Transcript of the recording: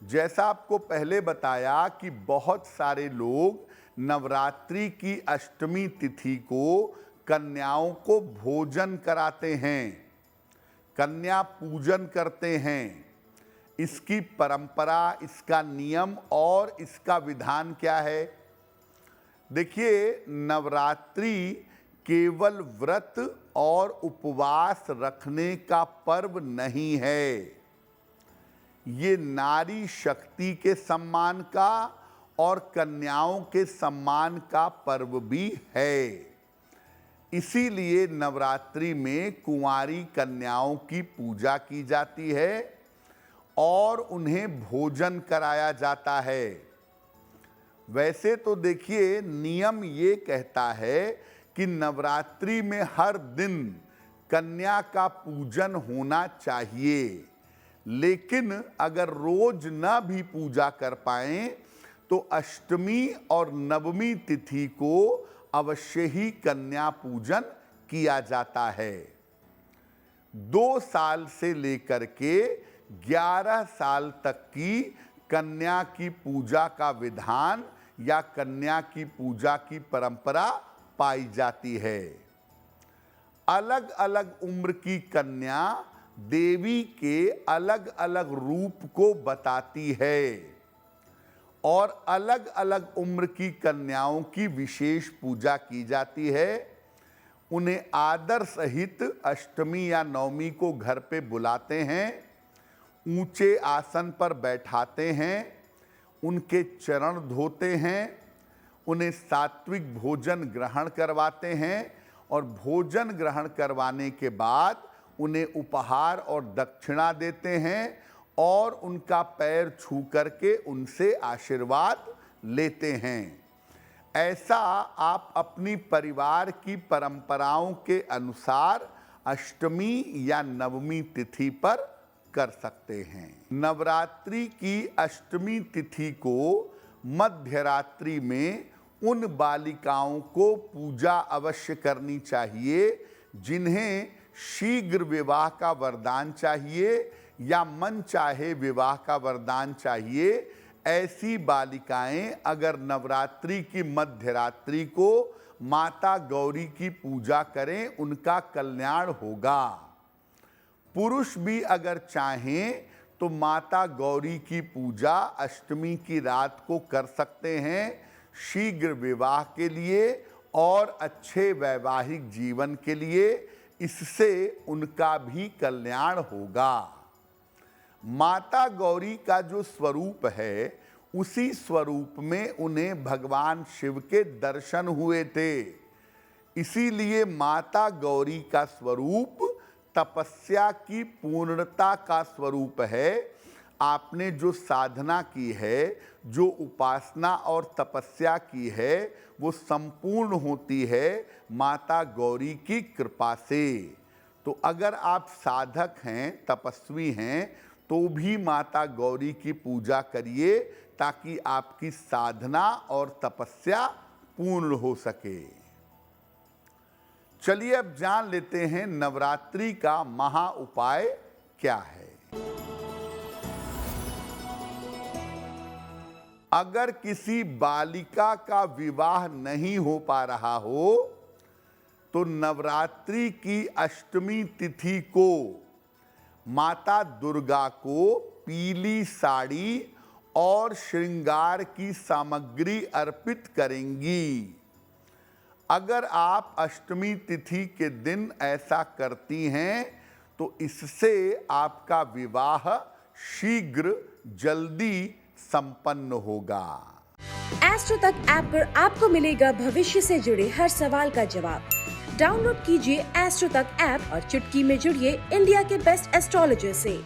जैसा आपको पहले बताया कि बहुत सारे लोग नवरात्रि की अष्टमी तिथि को कन्याओं को भोजन कराते हैं, कन्या पूजन करते हैं। इसकी परंपरा, इसका नियम और इसका विधान क्या है? देखिए, नवरात्रि केवल व्रत और उपवास रखने का पर्व नहीं है, ये नारी शक्ति के सम्मान का और कन्याओं के सम्मान का पर्व भी है। इसीलिए नवरात्रि में कुंवारी कन्याओं की पूजा की जाती है और उन्हें भोजन कराया जाता है। वैसे तो देखिए, नियम ये कहता है कि नवरात्रि में हर दिन कन्या का पूजन होना चाहिए, लेकिन अगर रोज न भी पूजा कर पाएं तो अष्टमी और नवमी तिथि को अवश्य ही कन्या पूजन किया जाता है। 2 साल से लेकर के 11 साल तक की कन्या की पूजा का विधान या कन्या की पूजा की परंपरा पाई जाती है। अलग अलग उम्र की कन्या देवी के अलग अलग रूप को बताती है और अलग अलग उम्र की कन्याओं की विशेष पूजा की जाती है। उन्हें आदर सहित अष्टमी या नवमी को घर पे बुलाते हैं, ऊंचे आसन पर बैठाते हैं, उनके चरण धोते हैं, उन्हें सात्विक भोजन ग्रहण करवाते हैं और भोजन ग्रहण करवाने के बाद उन्हें उपहार और दक्षिणा देते हैं और उनका पैर छू करके उनसे आशीर्वाद लेते हैं। ऐसा आप अपनी परिवार की परंपराओं के अनुसार अष्टमी या नवमी तिथि पर कर सकते हैं। नवरात्रि की अष्टमी तिथि को मध्य रात्रि में उन बालिकाओं को पूजा अवश्य करनी चाहिए जिन्हें शीघ्र विवाह का वरदान चाहिए या मन चाहे विवाह का वरदान चाहिए। ऐसी बालिकाएं अगर नवरात्रि की मध्य रात्रि को माता गौरी की पूजा करें, उनका कल्याण होगा। पुरुष भी अगर चाहें तो माता गौरी की पूजा अष्टमी की रात को कर सकते हैं, शीघ्र विवाह के लिए और अच्छे वैवाहिक जीवन के लिए। इससे उनका भी कल्याण होगा। माता गौरी का जो स्वरूप है, उसी स्वरूप में उन्हें भगवान शिव के दर्शन हुए थे। इसीलिए माता गौरी का स्वरूप तपस्या की पूर्णता का स्वरूप है। आपने जो साधना की है, जो उपासना और तपस्या की है, वो संपूर्ण होती है माता गौरी की कृपा से। तो अगर आप साधक हैं, तपस्वी हैं, तो भी माता गौरी की पूजा करिए ताकि आपकी साधना और तपस्या पूर्ण हो सके। चलिए अब जान लेते हैं नवरात्रि का महा उपाय क्या है। अगर किसी बालिका का विवाह नहीं हो पा रहा हो तो नवरात्रि की अष्टमी तिथि को माता दुर्गा को पीली साड़ी और श्रृंगार की सामग्री अर्पित करेंगी। अगर आप अष्टमी तिथि के दिन ऐसा करती हैं तो इससे आपका विवाह शीघ्र जल्दी संपन्न होगा। एस्ट्रो तक ऐप पर आपको मिलेगा भविष्य से जुड़े हर सवाल का जवाब। डाउनलोड कीजिए एस्ट्रो तक ऐप और चुटकी में जुड़िए इंडिया के बेस्ट एस्ट्रोलॉजर से।